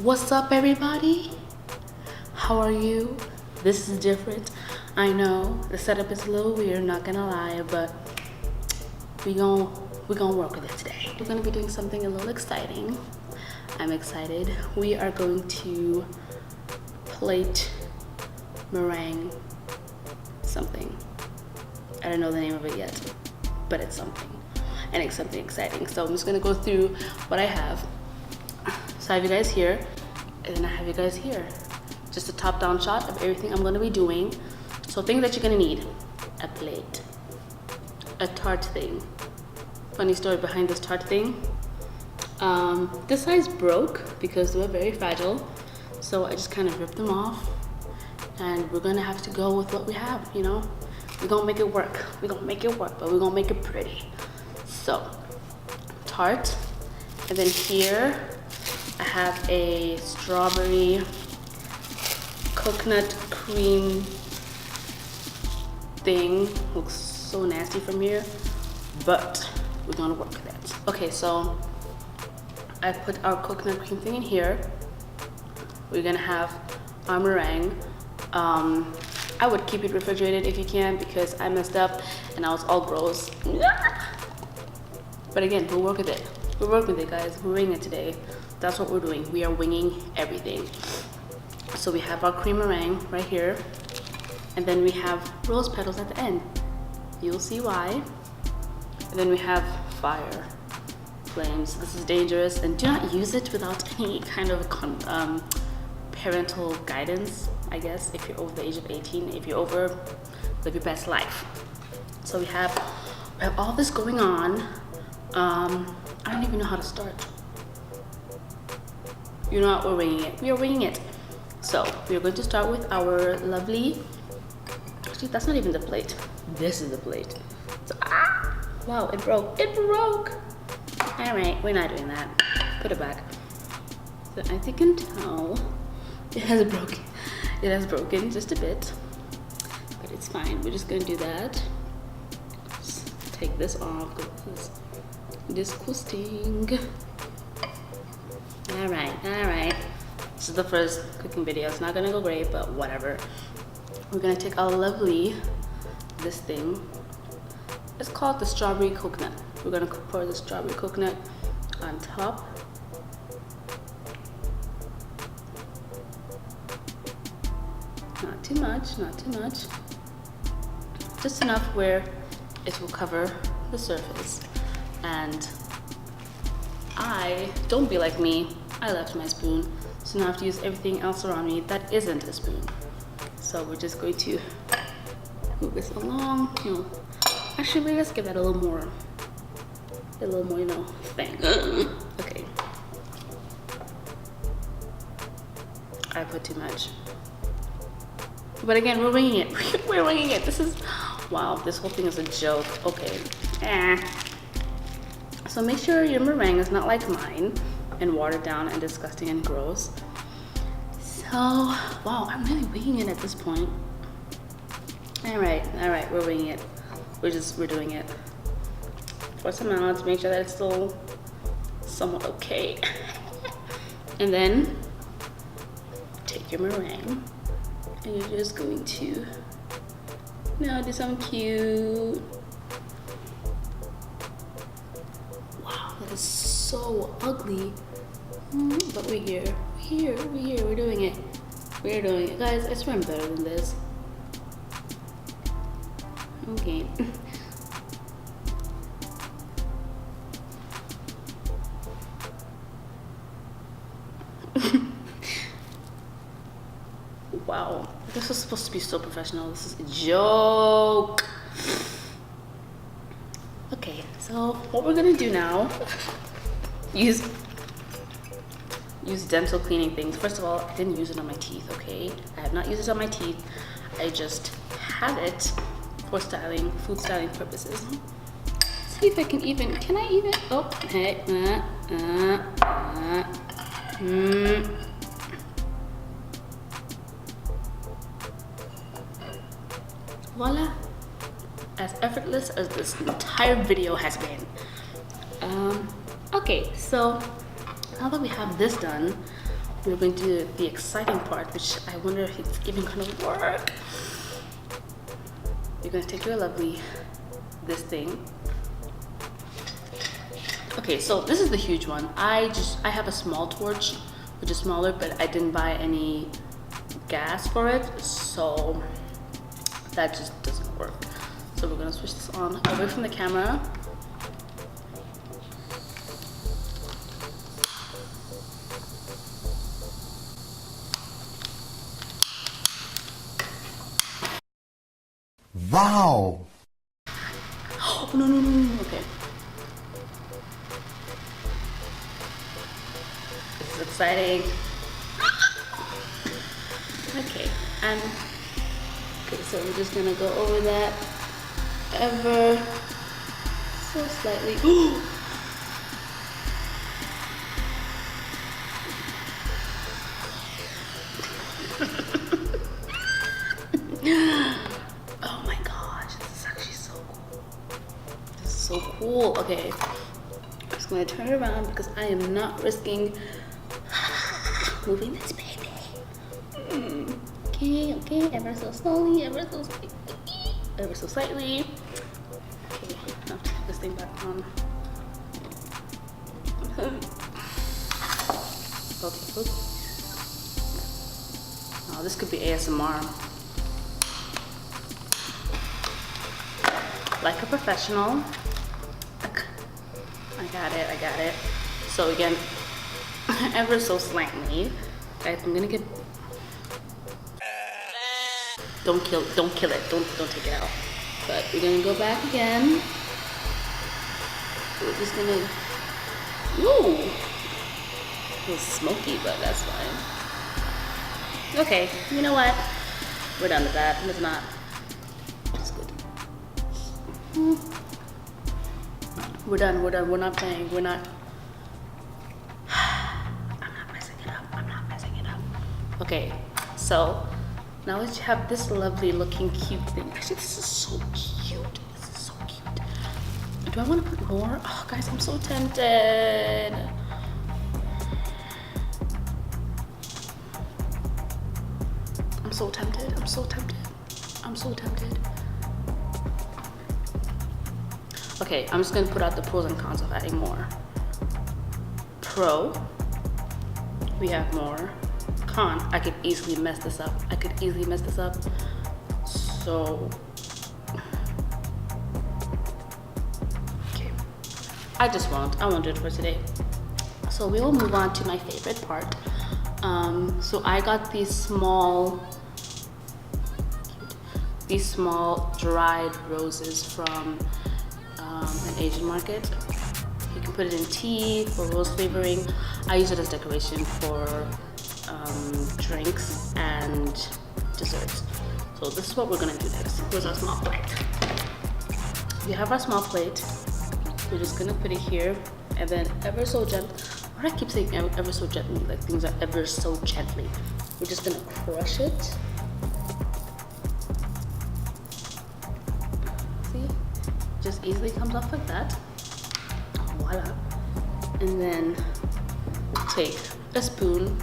What's up, everybody? How are you? This is different. I know the setup is a little weird, not gonna lie, but we're gonna work with it today. We're gonna be doing something a little exciting. I'm excited. We are going to plate meringue something. I don't know the name of it yet, but it's something, and it's something exciting. So I'm just gonna go through what I have. So I have you guys here, and then I have you guys here. Just a top-down shot of everything I'm gonna be doing. So things that you're gonna need: a plate, a tart thing. Funny story behind this tart thing. This size broke because they were very fragile, so I just kind of ripped them off, and we're gonna have to go with what we have. You know, we're gonna make it work. We're gonna make it work, but we're gonna make it pretty. So, tart, and then here I have a strawberry coconut cream thing. Looks so nasty from here, but we're gonna work with it. Okay, so I put our coconut cream thing in here. We're gonna have our meringue. I would keep it refrigerated if you can, because I messed up and I was all gross. But again, we'll work with it. We'll work with it, guys. We're winging it today. That's what we're doing. We are winging everything. So we have our cream meringue right here, and then we have rose petals at the end. You'll see why. And then we have fire flames. This is dangerous, and do not use it without any kind of parental guidance, I guess, if you're over the age of 18. If you're over, live your best life. So we have all this going on. I don't even know how to start. You know what? We're winging it. We are winging it. So we're going to start with our lovely, actually that's not even the plate. This is the plate. So, wow, it broke. It broke. All right, we're not doing that. Put it back. So as you can tell, it has broken. It has broken just a bit, but it's fine. We're just gonna do that. Just take this off. This disgusting. All right. This is the first cooking video. It's not gonna go great, but whatever. We're gonna take our lovely, this thing. It's called the strawberry coconut. We're gonna pour the strawberry coconut on top. Not too much, not too much. Just enough where it will cover the surface. And don't be like me, I left my spoon, so now I have to use everything else around me that isn't a spoon. So we're just going to move this along, you know. Actually, let's give that a little more, you know, thing. Okay. I put too much. But again, we're winging it. We're winging it. This is, wow, this whole thing is a joke. Okay. So make sure your meringue is not like mine and watered down and disgusting and gross. So, wow, I'm really winging it at this point. All right, we're winging it. We're doing it. Pour some out to make sure that it's still somewhat okay. And then take your meringue and you're just going to now do something cute. Wow, that is so ugly. But we're here. We're doing it. We're doing it. Guys, I swear I'm better than this. Okay. Wow, this is supposed to be so professional. This is a joke. Okay, so what we're gonna do now, use dental cleaning things. First of all, I didn't use it on my teeth, okay? I have not used it on my teeth. I just have it for styling, food styling purposes. See if I can even, oh, hey, Voila, as effortless as this entire video has been. Okay, so now that we have this done, we're going to do the exciting part, which I wonder if it's even gonna work. You're gonna take your lovely, this thing. Okay, so this is the huge one. I have a small torch, which is smaller, but I didn't buy any gas for it, so that just doesn't work. So we're gonna switch this on away from the camera. Wow! Oh, no, okay. This is exciting. Okay, and okay, so we're just gonna go over that ever so slightly. Oh my gosh, this is actually so cool. This is so cool. Okay, I'm just gonna turn it around because I am not risking moving this baby. Okay, ever so slowly, ever so slightly. Okay, now turn this thing back on. Okay. Oh, this could be ASMR. Like a professional. I got it. So again, ever so slightly. Guys, I'm gonna get. Don't kill it. Don't take it out. But we're gonna go back again. We're just gonna. Ooh, it was smoky, but that's fine. Okay, you know what? We're done with that. It's not. It's good. We're done. We're not playing. We're not. I'm not messing it up. Okay, so now that you have this lovely looking cute thing. Actually, this is so cute. Do I want to put more? Oh, guys, I'm so tempted. I'm so tempted. Okay, I'm just gonna put out the pros and cons of adding more. Pro, we have more. Con, I could easily mess this up. So, okay, I won't do it for today. So we will move on to my favorite part. So I got these small dried roses from an Asian market. You can put it in tea for rose flavoring. I use it as decoration for drinks and desserts. So this is what we're gonna do next. Here's our small plate. We have our small plate. We're just gonna put it here, and then ever so gently. Why do I keep saying ever so gently? Like things are ever so gently. We're just gonna crush it. See? Just easily comes off like that. Voila. And then take a spoon.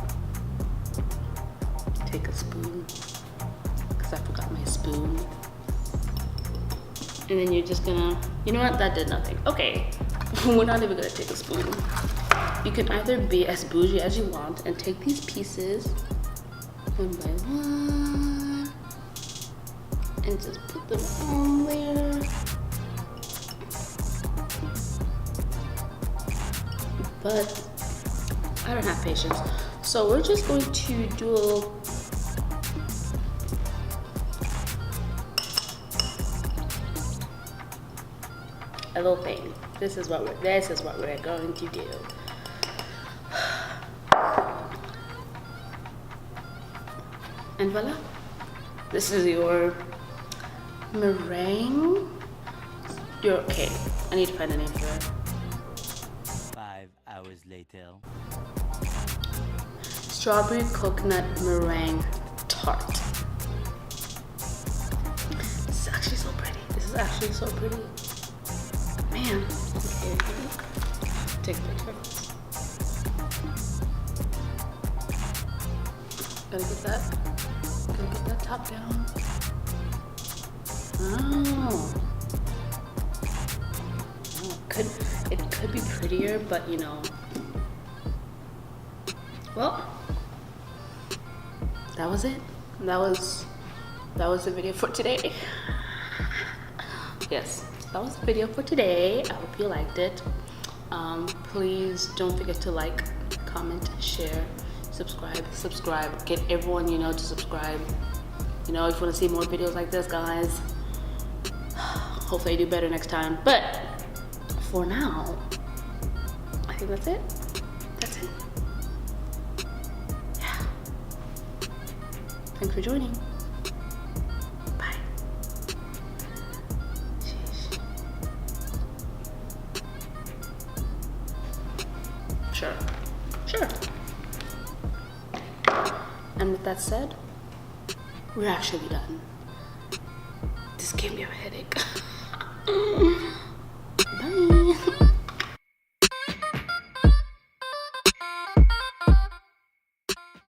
Because I forgot my spoon. And then you're just gonna, you know what? That did nothing. Okay, we're not even gonna take a spoon. You can either be as bougie as you want and take these pieces one by one and just put them on there. But I don't have patience. So we're just going to do a little thing. This is what we're going to do. And voila. This is your meringue. Okay. I need to find a name for it. 5 hours later. Strawberry coconut meringue tart. This is actually so pretty. Man. Okay. Take a picture. Gotta get that top down. Oh. It could be prettier, but you know. Well, that was it. That was the video for today. Yes, that was the video for today. I hope you liked it. Please don't forget to like, comment, share, subscribe. Get everyone you know to subscribe. You know, if you want to see more videos like this, guys. Hopefully I do better next time. But for now, I think that's it. That's it. Yeah. Thanks for joining. Bye. Sheesh. Sure. And with that said, we're actually done. This gave me a headache.